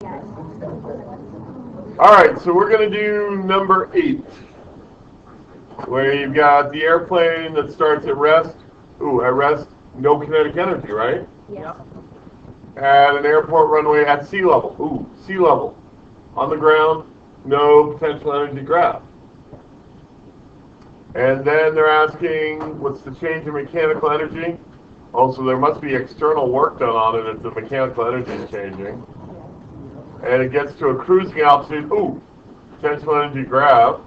All right, so we're going to do number 8, where you've got the airplane that starts at rest. Ooh, at rest, no kinetic energy, right? Yes. At an airport runway at sea level. Ooh, sea level. On the ground, no potential energy graph. And then they're asking, what's the change in mechanical energy? Also, there must be external work done on it if the mechanical energy is changing. And it gets to a cruising altitude. Ooh, potential energy graph.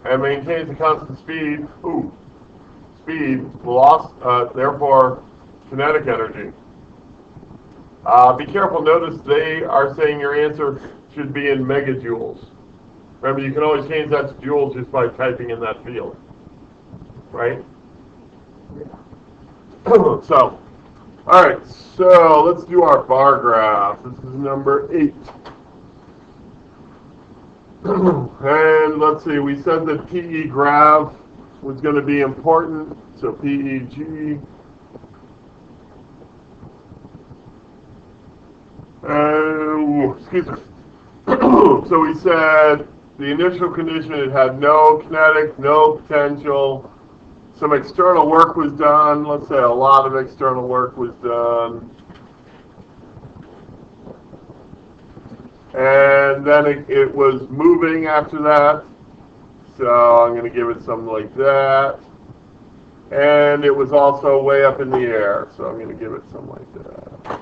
And maintains a constant speed. Ooh, speed, therefore kinetic energy. Be careful, notice they are saying your answer should be in megajoules. Remember, you can always change that to joules just by typing in that field. Right? So, alright, so let's do our bar graph. This is number 8. And let's see, we said that PE graph was going to be important, so PEG. Excuse me. So we said the initial condition, it had no kinetic, no potential. Some external work was done. Let's say a lot of external work was done. And then it was moving after that. So I'm going to give it something like that. And it was also way up in the air. So I'm going to give it something like that.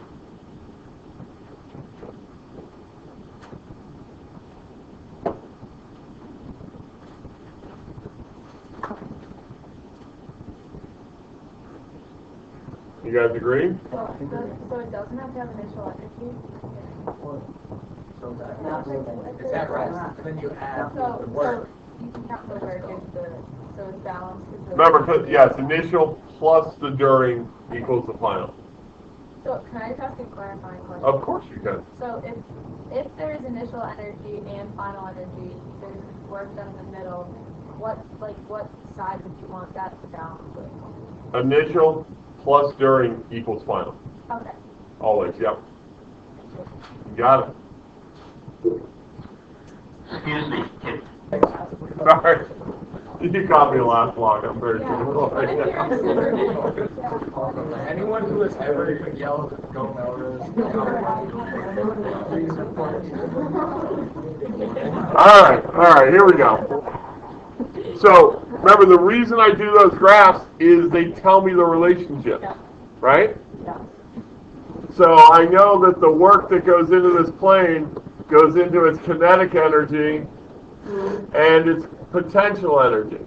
You guys agree? So it doesn't have to have initial energy? It's at rest, then you add the work. So you can count the work so it's balanced. Remember, it's initial plus the during equals the final. So can I just ask a clarifying question? Of course you can. So if there's initial energy and final energy, there's work done in the middle, what side would you want that to balance with? Initial plus during equals final. Okay. Always, yep. You got it. Excuse me. Sorry. You caught me last long. I'm very Yeah. Anyone who has ever yelled, "Go Melrose," please report. All right, here we go. So, remember, the reason I do those graphs is they tell me the relationship, right? Yeah. So I know that the work that goes into this plane goes into its kinetic energy and its potential energy,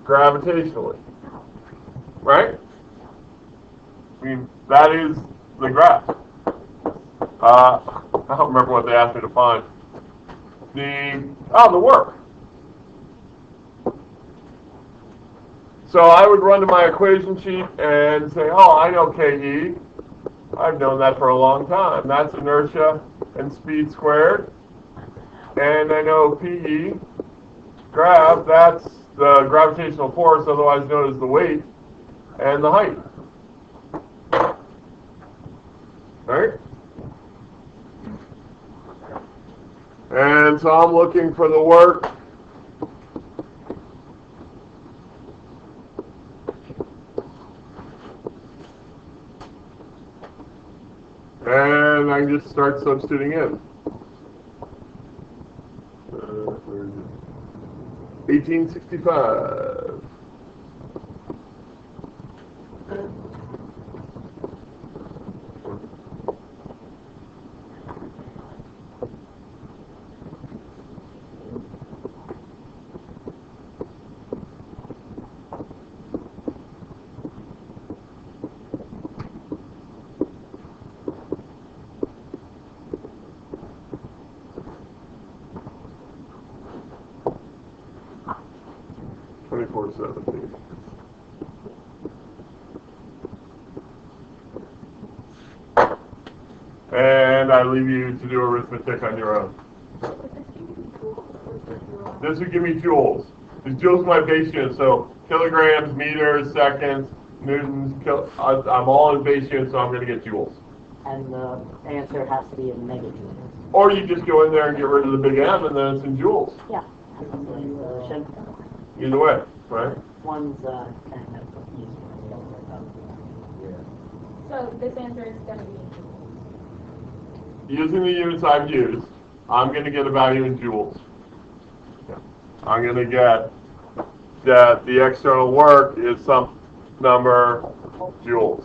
gravitationally, right? I mean, that is the graph. I don't remember what they asked me to find. The work. So I would run to my equation sheet and say, oh, I know KE. I've known that for a long time. That's inertia and speed squared. And I know PE, grav, that's the gravitational force, otherwise known as the weight, and the height. Right? And so I'm looking for the work. And I can just start substituting in. 1865. And I leave you to do arithmetic on your own. This would give me joules. Because joules is my base unit, so kilograms, meters, seconds, newtons, I'm all in base units, so I'm going to get joules. and the answer has to be in megajoule. Or you just go in there and get rid of the big M, and then it's in joules. Yeah. So it should, Either way, right? one's kind of easier. So this answer is gonna be, Using the units I've used, I'm going to get a value in joules. I'm going to get that the external work is some number joules.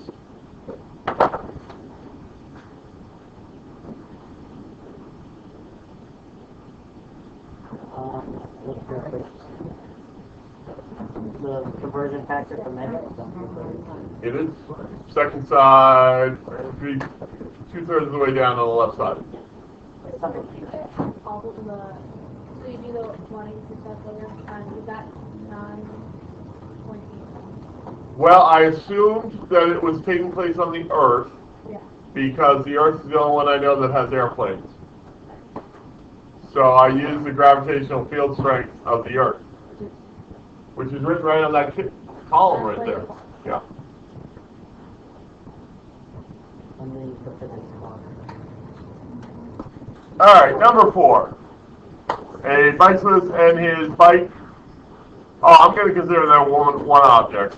Look real quick. The conversion factor for mega. It is second side, two-thirds of the way down on the left side. all of the, so you do the 186 layer, is that 9.8? Well, I assumed that it was taking place on the Earth Yeah. because the Earth is the only one I know that has airplanes. So I use the gravitational field strength of the Earth, which is written right on that column right there. Yeah. And then you put the next one. All right, number 4. A bicyclist and his bike. Oh, I'm going to consider that one object.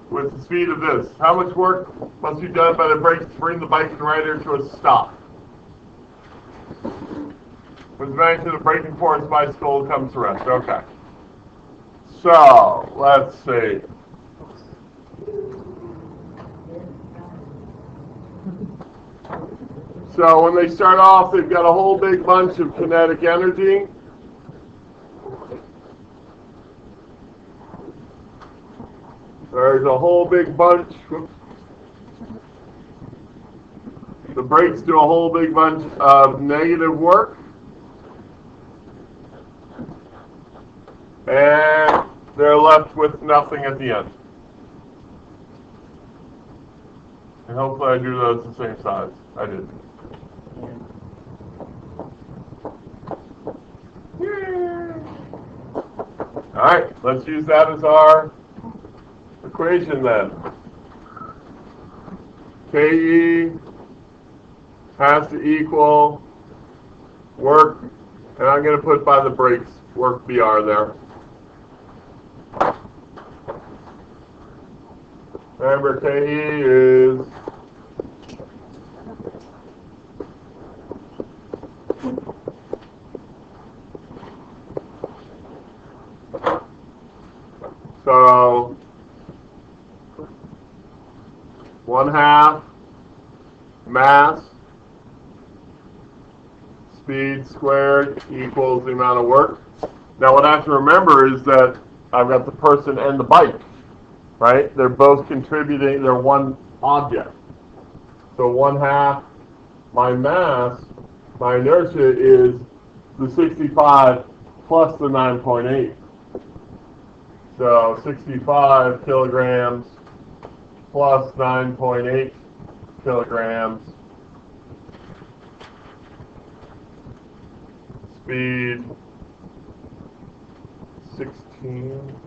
With the speed of this, how much work must be done by the brakes to bring the bike and rider to a stop? With the magnitude of the braking force, bicycle comes to rest. Okay. So, let's see. So when they start off, they've got a whole big bunch of kinetic energy. There's a whole big bunch. Whoops. The brakes do a whole big bunch of negative work. And they're left with nothing at the end. And hopefully I drew those the same size. I did. Alright, let's use that as our equation then. KE has to equal work, and I'm going to put by the brakes work BR there. Remember, KE is so 1/2 mass speed squared equals the amount of work. Now what I have to remember is that I've got the person and the bike, right? They're both contributing, they're one object. So 1/2 my mass, my inertia is the 65 plus the 9.8. So 65 kilograms plus 9.8 kilograms. Speed 16.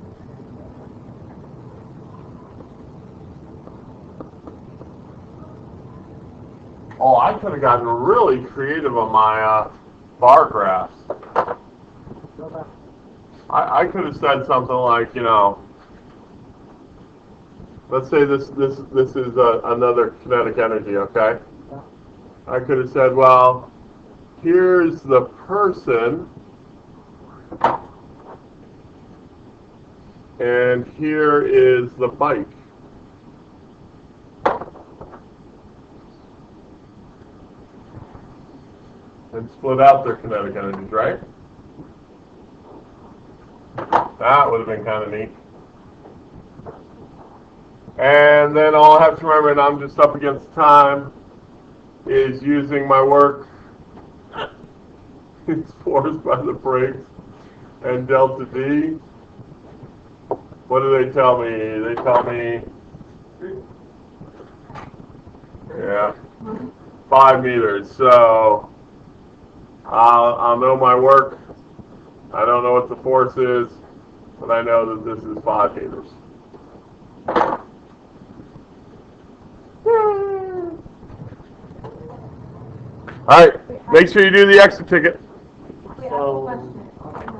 Oh, I could have gotten really creative on my bar graphs. I could have said something like, you know, let's say this is another kinetic energy, okay? I could have said, well, here's the person, and here is the bike. And split out their kinetic energies, right? That would have been kind of neat. And then all I have to remember, and I'm just up against time, is using my work. It's forced by the brakes and delta D. What do they tell me? They tell me, yeah, 5 meters. So I'll know my work. I don't know what the force is, but I know that this is 5 meters. All right, make sure you do the exit ticket. We have a So- question.